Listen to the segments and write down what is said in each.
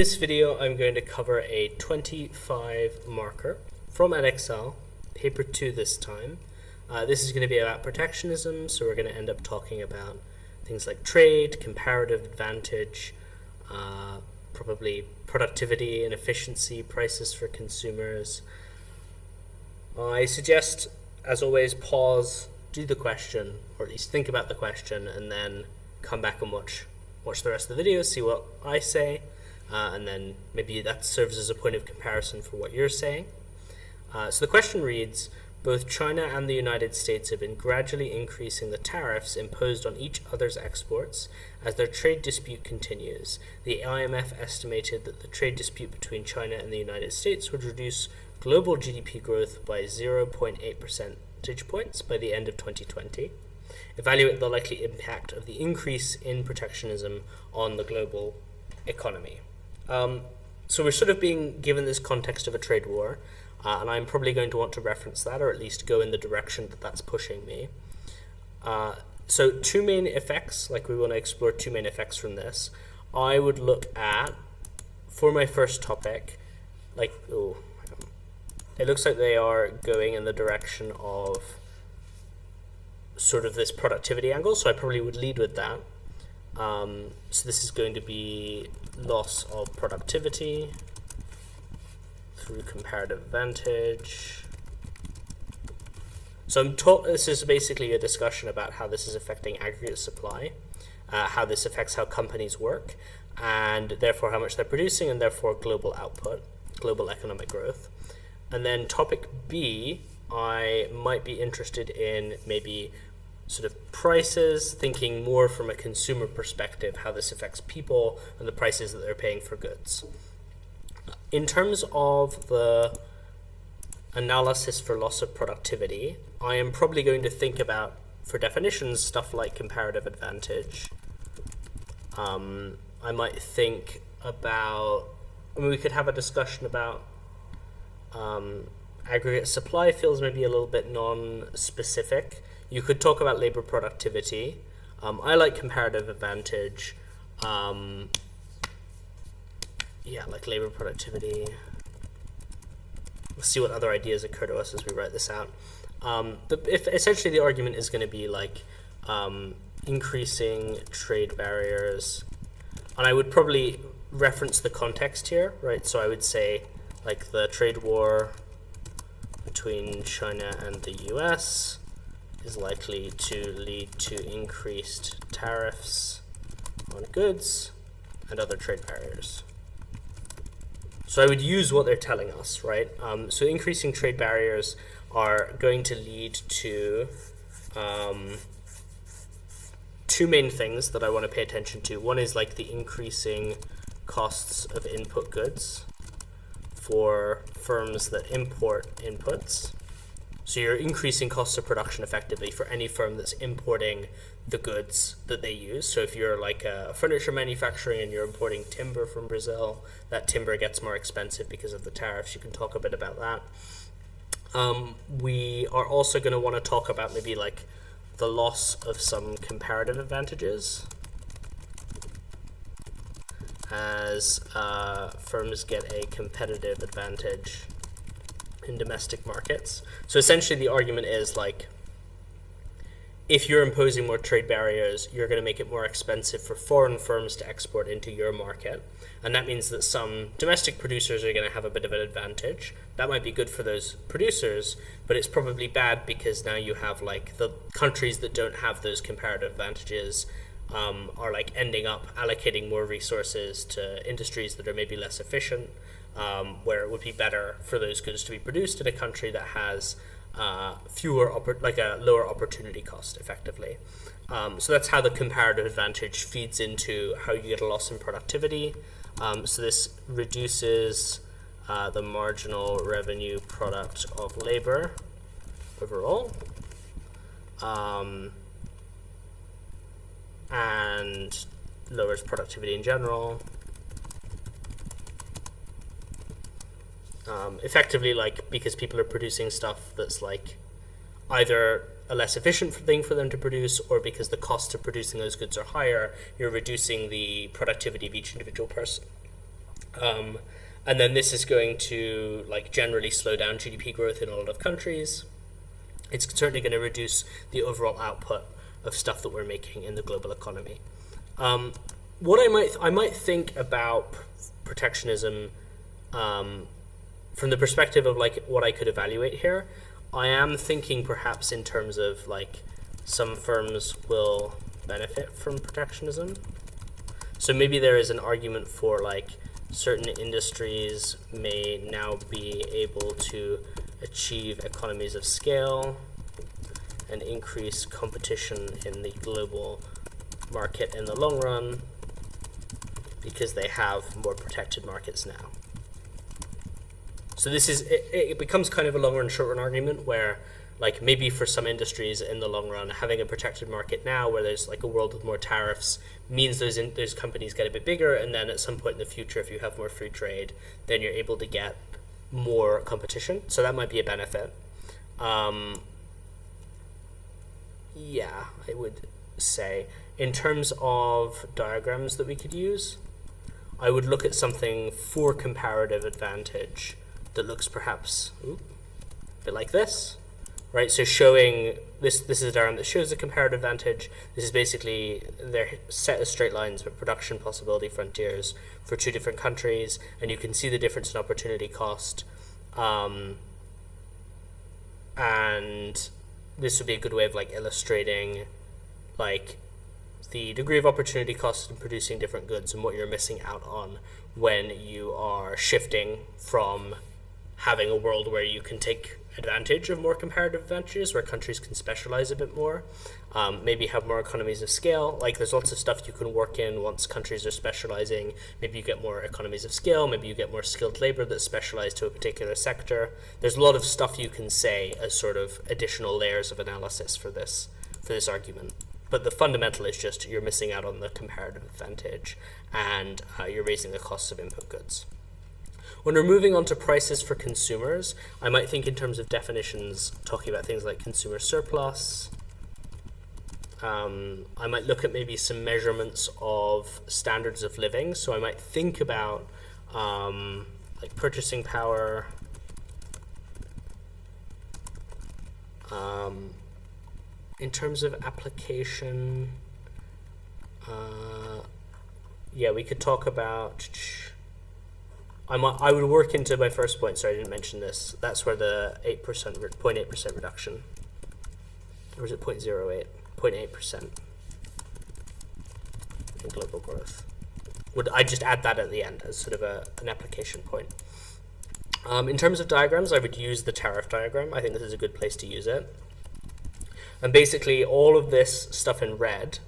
In this video, I'm going to cover a 25 marker from Edexcel Paper 2 this time. This is going to be about protectionism, so we're going to end up talking about things like trade, comparative advantage, probably productivity and efficiency, prices for consumers. I suggest, as always, pause, do the question, or at least think about the question, and then come back and watch the rest of the video, see what I say. And then maybe that serves as a point of comparison for what you're saying. So the question reads, both China and the United States have been gradually increasing the tariffs imposed on each other's exports as their trade dispute continues. The IMF estimated that the trade dispute between China and the United States would reduce global GDP growth by 0.8 percentage points by the end of 2020. Evaluate the likely impact of the increase in protectionism on the global economy. So we're sort of being given this context of a trade war, and I'm probably going to want to reference that, or at least go in the direction that that's pushing me. So two main effects, like we want to explore two main effects from this. I would look at, for my first topic, like, it looks like they are going in the direction of sort of this productivity angle, so I probably would lead with that. So this is going to be loss of productivity through comparative advantage. So this is basically a discussion about how this is affecting aggregate supply, how this affects how companies work, and therefore how much they're producing, and therefore global output, global economic growth. And then topic B, I might be interested in maybe sort of prices, thinking more from a consumer perspective, how this affects people and the prices that they're paying for goods. In terms of the analysis for loss of productivity, I am probably going to think about, for definitions, stuff like comparative advantage. I might think about, we could have a discussion about aggregate supply feels maybe a little bit non-specific. You could talk about labor productivity. I like comparative advantage. Like labor productivity. We'll see what other ideas occur to us as we write this out. If essentially the argument is going to be like increasing trade barriers, and I would probably reference the context here, right? So I would say like the trade war between China and the US is likely to lead to increased tariffs on goods and other trade barriers. So I would use what they're telling us, right? So increasing trade barriers are going to lead to two main things that I want to pay attention to. One is like the increasing costs of input goods for firms that import inputs. So you're increasing costs of production effectively for any firm that's importing the goods that they use. So if you're like a furniture manufacturing and you're importing timber from Brazil, that timber gets more expensive because of the tariffs. You can talk a bit about that. We are also going to want to talk about maybe like the loss of some comparative advantages as firms get a competitive advantage in domestic markets. So essentially the argument is like, if you're imposing more trade barriers, you're going to make it more expensive for foreign firms to export into your market. And that means that some domestic producers are going to have a bit of an advantage. That might be good for those producers, but it's probably bad because now you have like the countries that don't have those comparative advantages are like ending up allocating more resources to industries that are maybe less efficient, where it would be better for those goods to be produced in a country that has a lower opportunity cost effectively. So that's how the comparative advantage feeds into how you get a loss in productivity. So this reduces the marginal revenue product of labor overall, and lowers productivity in general. Effectively, like, because people are producing stuff that's like either a less efficient thing for them to produce, or because the cost of producing those goods are higher, you're reducing the productivity of each individual person. And then this is going to like generally slow down GDP growth in a lot of countries. It's certainly going to reduce the overall output of stuff that we're making in the global economy. What I might think about protectionism from the perspective of like what I could evaluate here. I am thinking perhaps in terms of like some firms will benefit from protectionism. So maybe there is an argument for like certain industries may now be able to achieve economies of scale and increase competition in the global market in the long run because they have more protected markets now. So this is it becomes kind of a long run, short run argument where like maybe for some industries in the long run, having a protected market now where there's like a world with more tariffs means those companies get a bit bigger, and then at some point in the future, if you have more free trade, then you're able to get more competition. So that might be a benefit. Yeah, I would say. In terms of diagrams that we could use, I would look at something for comparative advantage that looks perhaps a bit like this. Right, so showing this is a diagram that shows the comparative advantage. This is basically their set of straight lines with production possibility frontiers for two different countries, and you can see the difference in opportunity cost. And this would be a good way of like illustrating like the degree of opportunity cost in producing different goods and what you're missing out on when you are shifting from having a world where you can take advantage of more comparative advantages, where countries can specialize a bit more, maybe have more economies of scale. Like there's lots of stuff you can work in once countries are specializing. Maybe you get more economies of scale, maybe you get more skilled labor that's specialized to a particular sector. There's a lot of stuff you can say as sort of additional layers of analysis for this argument. But the fundamental is just you're missing out on the comparative advantage and you're raising the costs of input goods. When we're moving on to prices for consumers, I might think in terms of definitions, talking about things like consumer surplus. I might look at maybe some measurements of standards of living. So I might think about like purchasing power, in terms of application, yeah, we could talk about... I would work into my first point. Sorry, I didn't mention this. That's where the 0.8% reduction, or is it 0.08? 0.8% in global growth. I just add that at the end as sort of an application point. In terms of diagrams, I would use the tariff diagram. I think this is a good place to use it. And basically, all of this stuff in red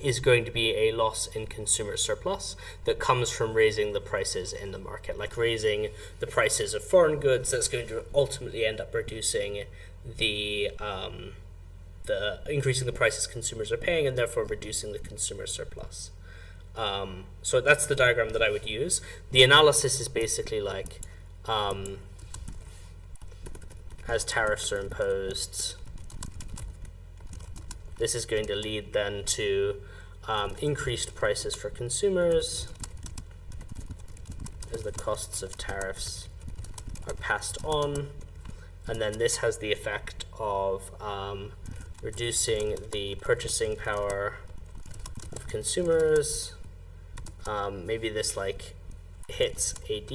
is going to be a loss in consumer surplus that comes from raising the prices in the market, like raising the prices of foreign goods. That's going to ultimately end up reducing the increasing the prices consumers are paying, and therefore reducing the consumer surplus. So that's the diagram that I would use. The analysis is basically like as tariffs are imposed, this is going to lead then to increased prices for consumers as the costs of tariffs are passed on. And then this has the effect of reducing the purchasing power of consumers. Maybe this like hits AD,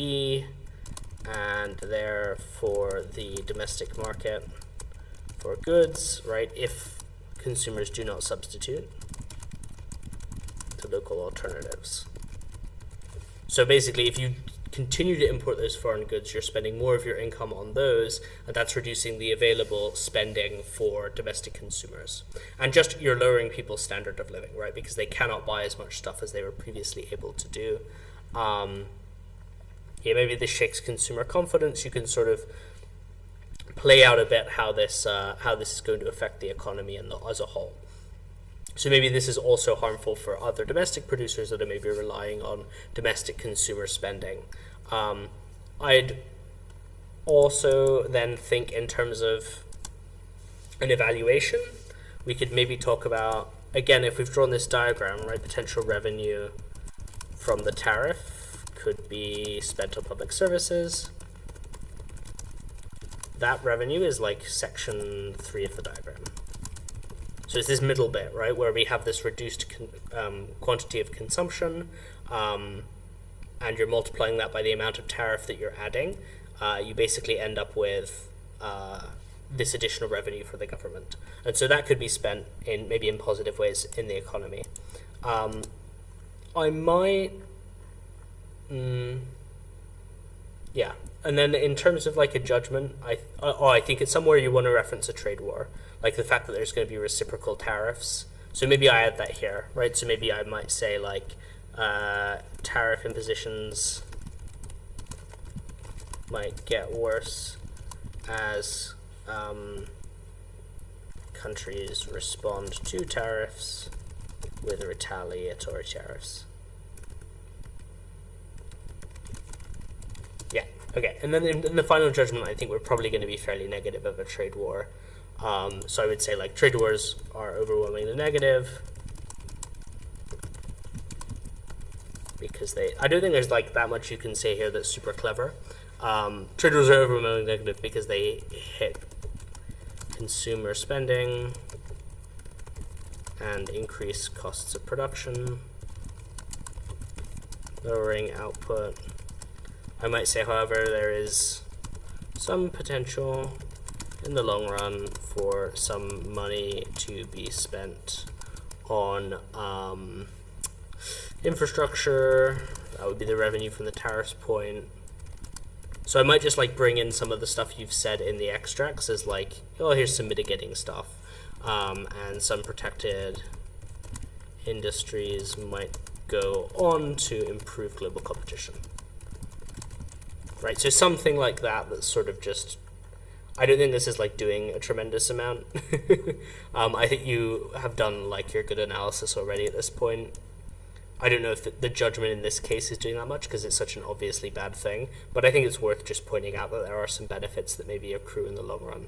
and therefore the domestic market for goods, right, if consumers do not substitute to local alternatives. So basically, if you continue to import those foreign goods, you're spending more of your income on those, and that's reducing the available spending for domestic consumers. And just you're lowering people's standard of living, right? Because they cannot buy as much stuff as they were previously able to do. Yeah, maybe this shakes consumer confidence. You can sort of play out a bit how this is going to affect the economy as a whole. So maybe this is also harmful for other domestic producers that are maybe relying on domestic consumer spending. I'd also then think in terms of an evaluation. We could maybe talk about, again, if we've drawn this diagram, right, potential revenue from the tariff could be spent on public services. That revenue is like section 3 of the diagram. So it's this middle bit, right, where we have this reduced quantity of consumption, and you're multiplying that by the amount of tariff that you're adding. You basically end up with this additional revenue for the government. And so that could be spent in maybe in positive ways in the economy. I might... yeah. And then in terms of like a judgment, I think it's somewhere you want to reference a trade war. Like the fact that there's going to be reciprocal tariffs. So maybe I add that here, right? So maybe I might say like tariff impositions might get worse as countries respond to tariffs with retaliatory tariffs. Yeah, okay. And then in the final judgment, I think we're probably going to be fairly negative of a trade war. So I would say like trade wars are overwhelmingly negative because I don't think there's like that much you can say here that's super clever. Trade wars are overwhelmingly negative because they hit consumer spending and increase costs of production, lowering output. I might say, however, there is some potential in the long run for some money to be spent on infrastructure. That would be the revenue from the tariffs point. So I might just like bring in some of the stuff you've said in the extracts as like, oh, here's some mitigating stuff. And some protected industries might go on to improve global competition. Right, so something like that that's sort of just, I don't think this is like doing a tremendous amount. I think you have done like your good analysis already at this point. I don't know if the judgment in this case is doing that much because it's such an obviously bad thing, but I think it's worth just pointing out that there are some benefits that maybe accrue in the long run.